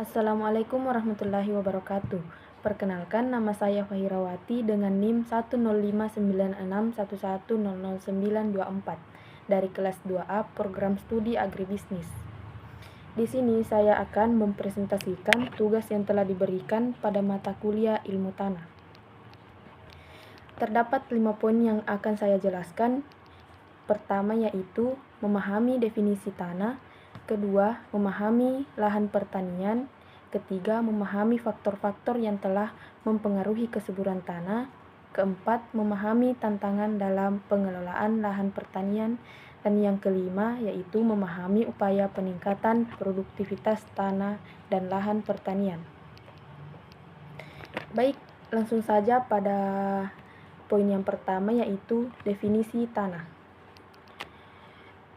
Assalamualaikum warahmatullahi wabarakatuh. Perkenalkan, nama saya Fahirawati dengan NIM 1059611000924 dari kelas 2A Program Studi Agribisnis. Di sini saya akan mempresentasikan tugas yang telah diberikan pada mata kuliah Ilmu Tanah. Terdapat 5 poin yang akan saya jelaskan. Pertama yaitu memahami definisi tanah, kedua memahami lahan pertanian, ketiga memahami faktor-faktor yang telah mempengaruhi kesuburan tanah, keempat memahami tantangan dalam pengelolaan lahan pertanian, dan yang kelima yaitu memahami upaya peningkatan produktivitas tanah dan lahan pertanian. Baik, langsung saja pada poin yang pertama yaitu definisi tanah.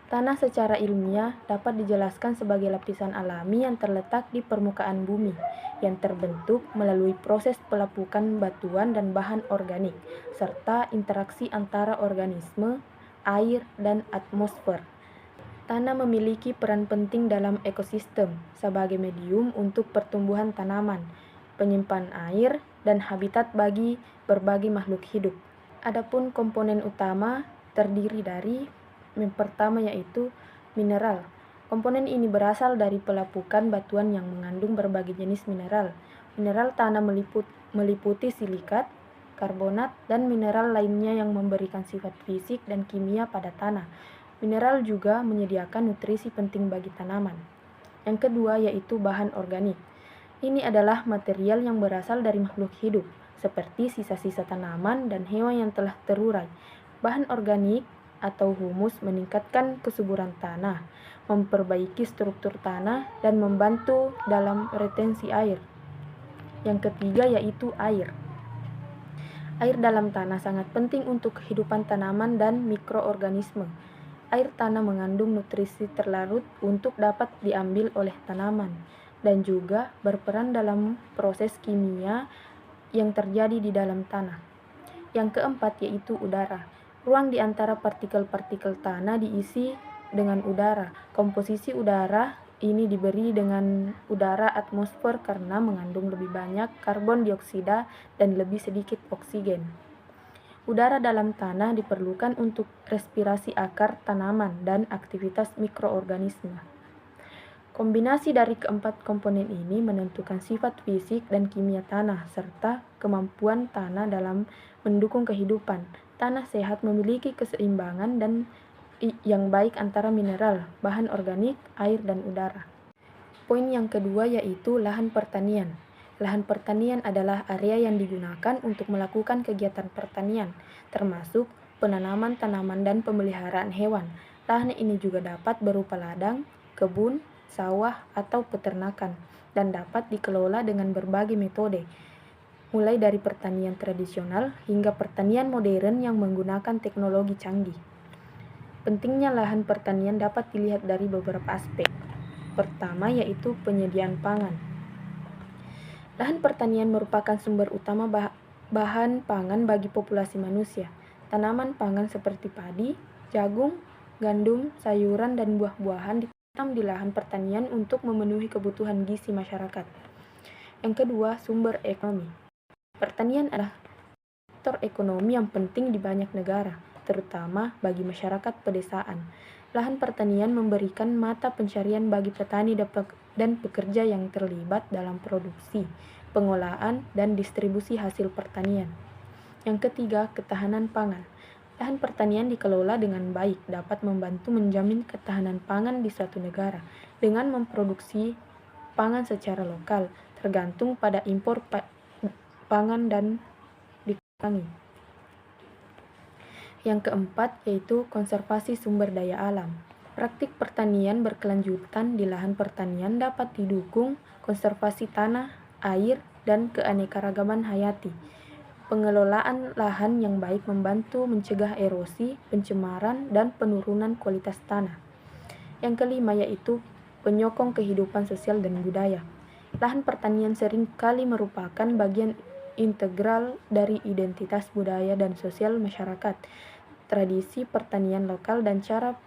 Tanah secara ilmiah dapat dijelaskan sebagai lapisan alami yang terletak di permukaan bumi, yang terbentuk melalui proses pelapukan batuan dan bahan organik, serta interaksi antara organisme, air, dan atmosfer. Tanah memiliki peran penting dalam ekosistem sebagai medium untuk pertumbuhan tanaman, penyimpan air, dan habitat bagi berbagai makhluk hidup. Adapun komponen utama terdiri dari yang pertama yaitu mineral. Komponen ini berasal dari pelapukan batuan yang mengandung berbagai jenis mineral. Mineral tanah meliputi silikat, karbonat, dan mineral lainnya yang memberikan sifat fisik dan kimia pada tanah. Mineral juga menyediakan nutrisi penting bagi tanaman. Yang kedua yaitu bahan organik. Ini adalah material yang berasal dari makhluk hidup, seperti sisa-sisa tanaman dan hewan yang telah terurai. Bahan organik atau humus meningkatkan kesuburan tanah, memperbaiki struktur tanah, dan membantu dalam retensi air. Yang ketiga yaitu air. Air dalam tanah sangat penting untuk kehidupan tanaman dan mikroorganisme. Air tanah mengandung nutrisi terlarut untuk dapat diambil oleh tanaman dan juga berperan dalam proses kimia yang terjadi di dalam tanah. Yang keempat yaitu udara. Ruang di antara partikel-partikel tanah diisi dengan udara. Komposisi udara ini diberi dengan udara atmosfer karena mengandung lebih banyak karbon dioksida dan lebih sedikit oksigen. Udara dalam tanah diperlukan untuk respirasi akar tanaman dan aktivitas mikroorganisme. Kombinasi dari keempat komponen ini menentukan sifat fisik dan kimia tanah serta kemampuan tanah dalam mendukung kehidupan. Tanah sehat memiliki keseimbangan dan yang baik antara mineral, bahan organik, air, dan udara. Poin yang kedua yaitu lahan pertanian. Lahan pertanian adalah area yang digunakan untuk melakukan kegiatan pertanian, termasuk penanaman tanaman dan pemeliharaan hewan. Lahan ini juga dapat berupa ladang, kebun, sawah, atau peternakan, dan dapat dikelola dengan berbagai metode, mulai dari pertanian tradisional hingga pertanian modern yang menggunakan teknologi canggih. Pentingnya lahan pertanian dapat dilihat dari beberapa aspek. Pertama yaitu penyediaan pangan. Lahan pertanian merupakan sumber utama bahan pangan bagi populasi manusia. Tanaman pangan seperti padi, jagung, gandum, sayuran, dan buah-buahan ditanam di lahan pertanian untuk memenuhi kebutuhan gizi masyarakat. Yang kedua, sumber ekonomi. Pertanian adalah sektor ekonomi yang penting di banyak negara, terutama bagi masyarakat pedesaan. Lahan pertanian memberikan mata pencarian bagi petani dan pekerja yang terlibat dalam produksi, pengolahan, dan distribusi hasil pertanian. Yang ketiga, ketahanan pangan. Lahan pertanian dikelola dengan baik dapat membantu menjamin ketahanan pangan di suatu negara dengan memproduksi pangan secara lokal, tergantung pada impor pangan dan dikurangi. Yang keempat yaitu konservasi sumber daya alam. Praktik pertanian berkelanjutan di lahan pertanian dapat didukung konservasi tanah, air, dan keanekaragaman hayati. Pengelolaan lahan yang baik membantu mencegah erosi, pencemaran, dan penurunan kualitas tanah. Yang kelima yaitu penyokong kehidupan sosial dan budaya. Lahan pertanian sering kali merupakan bagian integral dari identitas budaya dan sosial masyarakat. Tradisi pertanian lokal dan cara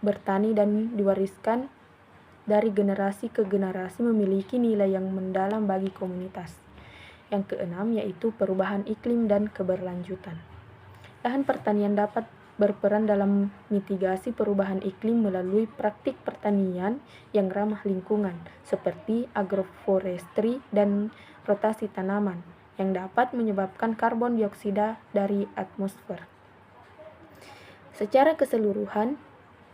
bertani dan diwariskan dari generasi ke generasi memiliki nilai yang mendalam bagi komunitas. Yang keenam yaitu perubahan iklim dan keberlanjutan. Lahan pertanian dapat berperan dalam mitigasi perubahan iklim melalui praktik pertanian yang ramah lingkungan, seperti agroforestry dan rotasi tanaman, yang dapat menyebabkan karbon dioksida dari atmosfer. Secara keseluruhan,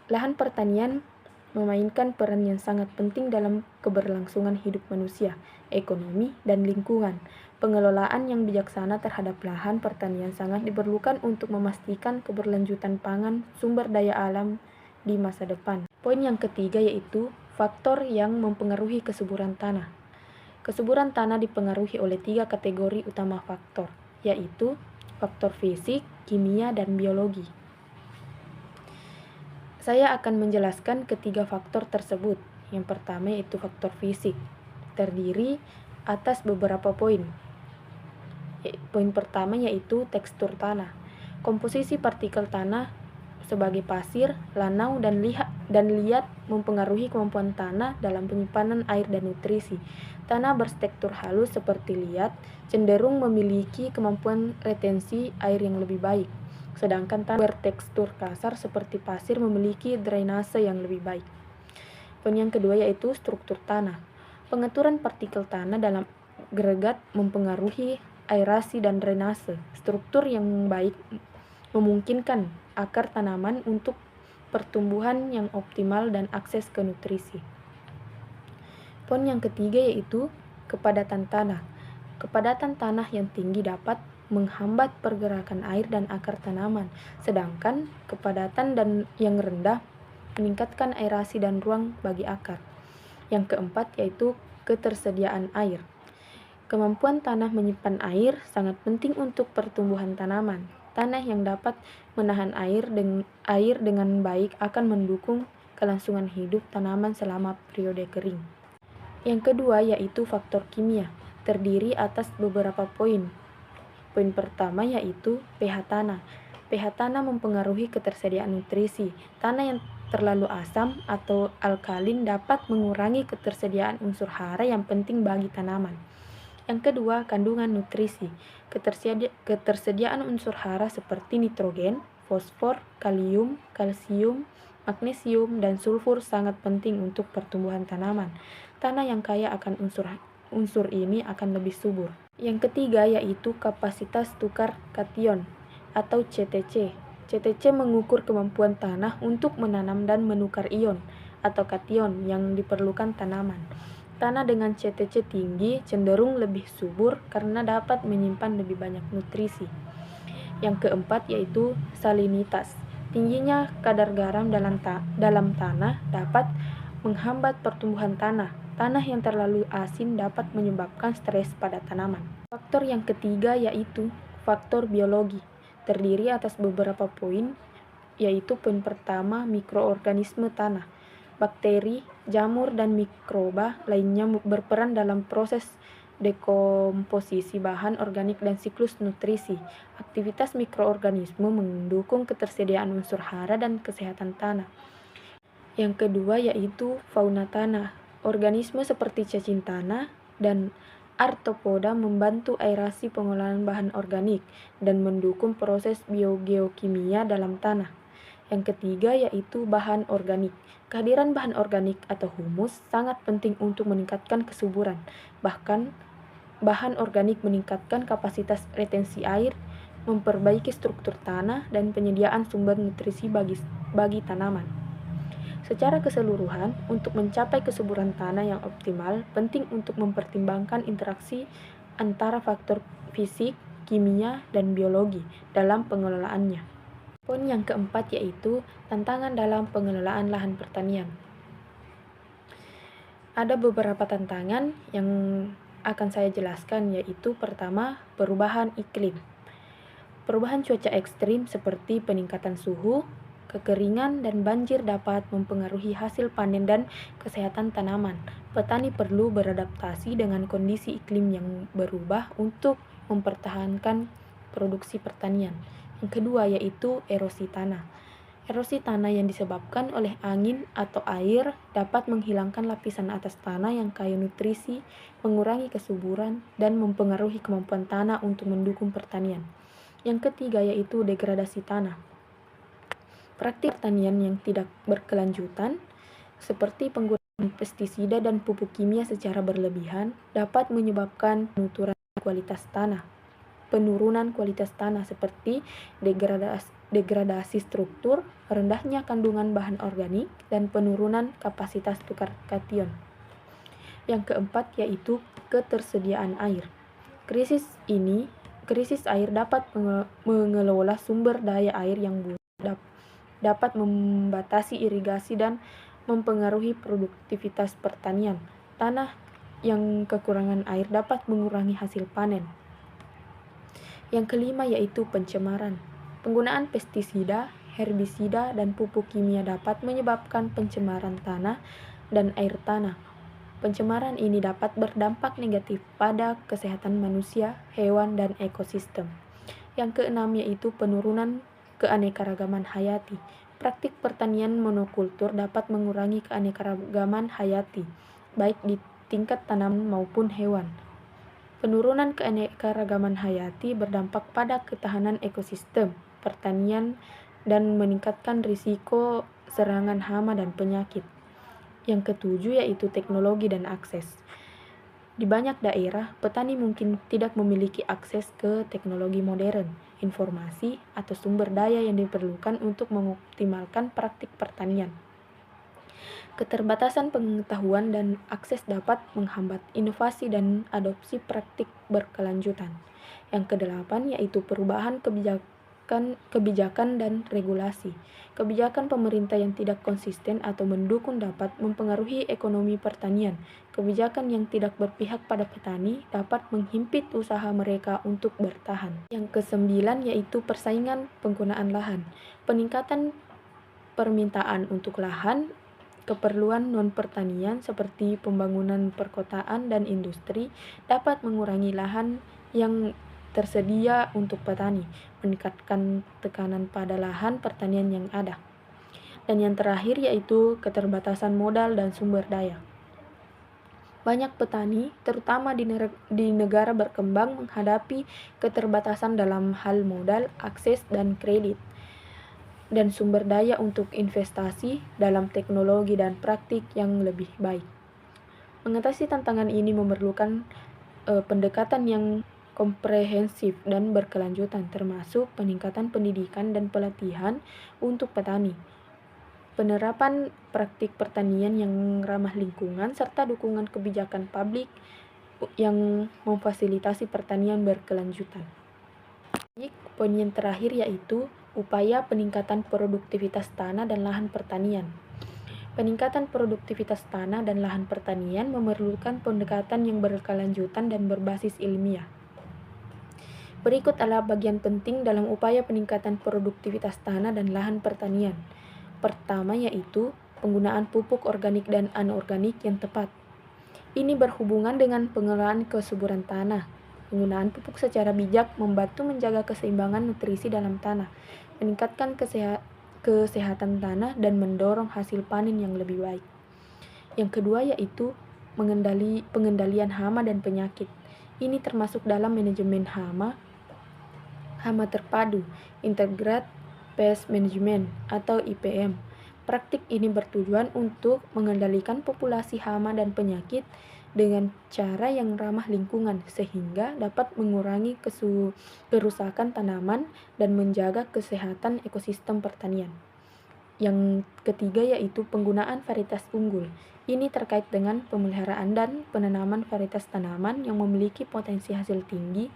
lahan pertanian memainkan peran yang sangat penting dalam keberlangsungan hidup manusia, ekonomi, dan lingkungan. Pengelolaan yang bijaksana terhadap lahan pertanian sangat diperlukan untuk memastikan keberlanjutan pangan sumber daya alam di masa depan. Poin yang ketiga yaitu faktor yang mempengaruhi kesuburan tanah. Kesuburan tanah dipengaruhi oleh 3 kategori utama faktor, yaitu faktor fisik, kimia, dan biologi. Saya akan menjelaskan ketiga faktor tersebut. Yang pertama yaitu faktor fisik, terdiri atas beberapa poin. Poin pertama yaitu tekstur tanah. Komposisi partikel tanah sebagai pasir, lanau, dan liat mempengaruhi kemampuan tanah dalam penyimpanan air dan nutrisi. Tanah bertekstur halus seperti liat cenderung memiliki kemampuan retensi air yang lebih baik, sedangkan tanah bertekstur kasar seperti pasir memiliki drainase yang lebih baik. Poin yang kedua yaitu struktur tanah. Pengaturan partikel tanah dalam agregat mempengaruhi aerasi dan drainase. Struktur yang baik memungkinkan akar tanaman untuk pertumbuhan yang optimal dan akses ke nutrisi. Poin yang ketiga yaitu kepadatan tanah. Kepadatan tanah yang tinggi dapat menghambat pergerakan air dan akar tanaman, sedangkan kepadatan yang rendah meningkatkan aerasi dan ruang bagi akar. Yang keempat yaitu ketersediaan air. Kemampuan tanah menyimpan air sangat penting untuk pertumbuhan tanaman. Tanah yang dapat menahan air dengan baik akan mendukung kelangsungan hidup tanaman selama periode kering. Yang kedua yaitu faktor kimia, terdiri atas beberapa poin. Poin pertama yaitu pH tanah. pH tanah mempengaruhi ketersediaan nutrisi. Tanah yang terlalu asam atau alkalin dapat mengurangi ketersediaan unsur hara yang penting bagi tanaman. Yang kedua, kandungan nutrisi. Ketersediaan unsur hara seperti nitrogen, fosfor, kalium, kalsium, magnesium, dan sulfur sangat penting untuk pertumbuhan tanaman. Tanah yang kaya akan unsur ini akan lebih subur. Yang ketiga yaitu kapasitas tukar kation atau CTC. CTC mengukur kemampuan tanah untuk menanam dan menukar ion atau kation yang diperlukan tanaman. Tanah dengan CTC tinggi cenderung lebih subur karena dapat menyimpan lebih banyak nutrisi. Yang keempat yaitu salinitas. Tingginya kadar garam dalam tanah dapat menghambat pertumbuhan tanah. Tanah yang terlalu asin dapat menyebabkan stres pada tanaman. Faktor yang ketiga yaitu faktor biologi. Terdiri atas beberapa poin, yaitu poin pertama mikroorganisme tanah. Bakteri, jamur, dan mikroba lainnya berperan dalam proses dekomposisi bahan organik dan siklus nutrisi. Aktivitas mikroorganisme mendukung ketersediaan unsur hara dan kesehatan tanah. Yang kedua yaitu fauna tanah. Organisme seperti cacing tanah dan arthropoda membantu aerasi pengolahan bahan organik dan mendukung proses biogeokimia dalam tanah. Yang ketiga yaitu bahan organik. Kehadiran bahan organik atau humus sangat penting untuk meningkatkan kesuburan. Bahkan, bahan organik meningkatkan kapasitas retensi air, memperbaiki struktur tanah, dan penyediaan sumber nutrisi bagi tanaman. Secara keseluruhan, untuk mencapai kesuburan tanah yang optimal, penting untuk mempertimbangkan interaksi antara faktor fisik, kimia, dan biologi dalam pengelolaannya. Poin yang keempat yaitu tantangan dalam pengelolaan lahan pertanian. Ada beberapa tantangan yang akan saya jelaskan, yaitu pertama, perubahan iklim. Perubahan cuaca ekstrim seperti peningkatan suhu, kekeringan, dan banjir dapat mempengaruhi hasil panen dan kesehatan tanaman. Petani perlu beradaptasi dengan kondisi iklim yang berubah untuk mempertahankan produksi pertanian. Yang kedua yaitu erosi tanah. Erosi tanah yang disebabkan oleh angin atau air dapat menghilangkan lapisan atas tanah yang kaya nutrisi, mengurangi kesuburan, dan mempengaruhi kemampuan tanah untuk mendukung pertanian. Yang ketiga yaitu degradasi tanah. Praktik pertanian yang tidak berkelanjutan, seperti penggunaan pestisida dan pupuk kimia secara berlebihan, dapat menyebabkan penurunan kualitas tanah seperti degradasi struktur, rendahnya kandungan bahan organik, dan penurunan kapasitas tukar kation. Yang keempat yaitu ketersediaan air. Krisis air dapat mengelola sumber daya air yang buruk, dapat membatasi irigasi dan mempengaruhi produktivitas pertanian. Tanah yang kekurangan air dapat mengurangi hasil panen. Yang kelima yaitu pencemaran. Penggunaan pestisida, herbisida, dan pupuk kimia dapat menyebabkan pencemaran tanah dan air tanah. Pencemaran ini dapat berdampak negatif pada kesehatan manusia, hewan, dan ekosistem. Yang keenam yaitu penurunan keanekaragaman hayati. Praktik pertanian monokultur dapat mengurangi keanekaragaman hayati, baik di tingkat tanaman maupun hewan. Penurunan keanekaragaman hayati berdampak pada ketahanan ekosistem, pertanian, dan meningkatkan risiko serangan hama dan penyakit. Yang ketujuh yaitu teknologi dan akses. Di banyak daerah, petani mungkin tidak memiliki akses ke teknologi modern, informasi, atau sumber daya yang diperlukan untuk mengoptimalkan praktik pertanian. Keterbatasan pengetahuan dan akses dapat menghambat inovasi dan adopsi praktik berkelanjutan. Yang kedelapan yaitu perubahan kebijakan dan regulasi. Kebijakan pemerintah yang tidak konsisten atau mendukung dapat mempengaruhi ekonomi pertanian. Kebijakan yang tidak berpihak pada petani dapat menghimpit usaha mereka untuk bertahan. Yang kesembilan yaitu persaingan penggunaan lahan. Peningkatan permintaan untuk lahan, keperluan non-pertanian seperti pembangunan perkotaan dan industri dapat mengurangi lahan yang tersedia untuk petani, meningkatkan tekanan pada lahan pertanian yang ada. Dan yang terakhir yaitu keterbatasan modal dan sumber daya. Banyak petani, terutama di negara berkembang, menghadapi keterbatasan dalam hal modal, akses, dan kredit, dan sumber daya untuk investasi dalam teknologi dan praktik yang lebih baik. Mengatasi tantangan ini memerlukan pendekatan yang komprehensif dan berkelanjutan, termasuk peningkatan pendidikan dan pelatihan untuk petani, penerapan praktik pertanian yang ramah lingkungan, serta dukungan kebijakan publik yang memfasilitasi pertanian berkelanjutan. Poin yang terakhir yaitu upaya peningkatan produktivitas tanah dan lahan pertanian. Peningkatan produktivitas tanah dan lahan pertanian memerlukan pendekatan yang berkelanjutan dan berbasis ilmiah. Berikut adalah bagian penting dalam upaya peningkatan produktivitas tanah dan lahan pertanian. Pertama yaitu penggunaan pupuk organik dan anorganik yang tepat. Ini berhubungan dengan pengelolaan kesuburan tanah. Penggunaan pupuk secara bijak membantu menjaga keseimbangan nutrisi dalam tanah, meningkatkan kesehatan tanah, dan mendorong hasil panen yang lebih baik. Yang kedua yaitu pengendalian hama dan penyakit. Ini termasuk dalam manajemen hama terpadu, Integrated Pest Management atau IPM. Praktik ini bertujuan untuk mengendalikan populasi hama dan penyakit dengan cara yang ramah lingkungan sehingga dapat mengurangi kerusakan tanaman dan menjaga kesehatan ekosistem pertanian. Yang ketiga yaitu penggunaan varietas unggul. Ini terkait dengan pemeliharaan dan penanaman varietas tanaman yang memiliki potensi hasil tinggi,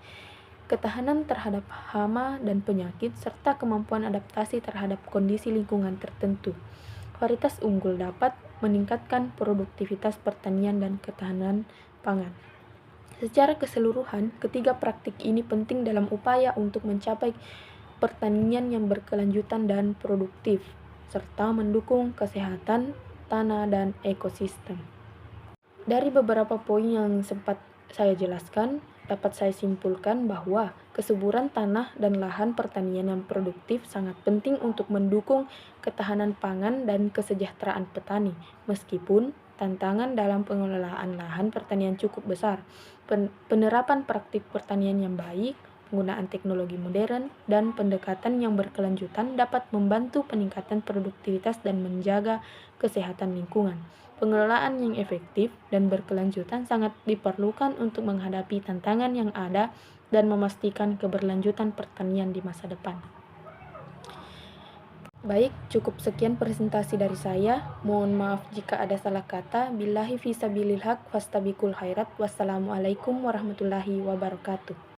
ketahanan terhadap hama dan penyakit, serta kemampuan adaptasi terhadap kondisi lingkungan tertentu. Varietas unggul dapat meningkatkan produktivitas pertanian dan ketahanan pangan. Secara keseluruhan, ketiga praktik ini penting dalam upaya untuk mencapai pertanian yang berkelanjutan dan produktif, serta mendukung kesehatan tanah dan ekosistem. Dari beberapa poin yang sempat saya jelaskan, dapat saya simpulkan bahwa kesuburan tanah dan lahan pertanian yang produktif sangat penting untuk mendukung ketahanan pangan dan kesejahteraan petani. Meskipun tantangan dalam pengelolaan lahan pertanian cukup besar, penerapan praktik pertanian yang baik, penggunaan teknologi modern, dan pendekatan yang berkelanjutan dapat membantu peningkatan produktivitas dan menjaga kesehatan lingkungan. Pengelolaan yang efektif dan berkelanjutan sangat diperlukan untuk menghadapi tantangan yang ada dan memastikan keberlanjutan pertanian di masa depan. Baik, cukup sekian presentasi dari saya. Mohon maaf jika ada salah kata. Billahi fisabilil haq fastabiqul khairat. Wassalamualaikum warahmatullahi wabarakatuh.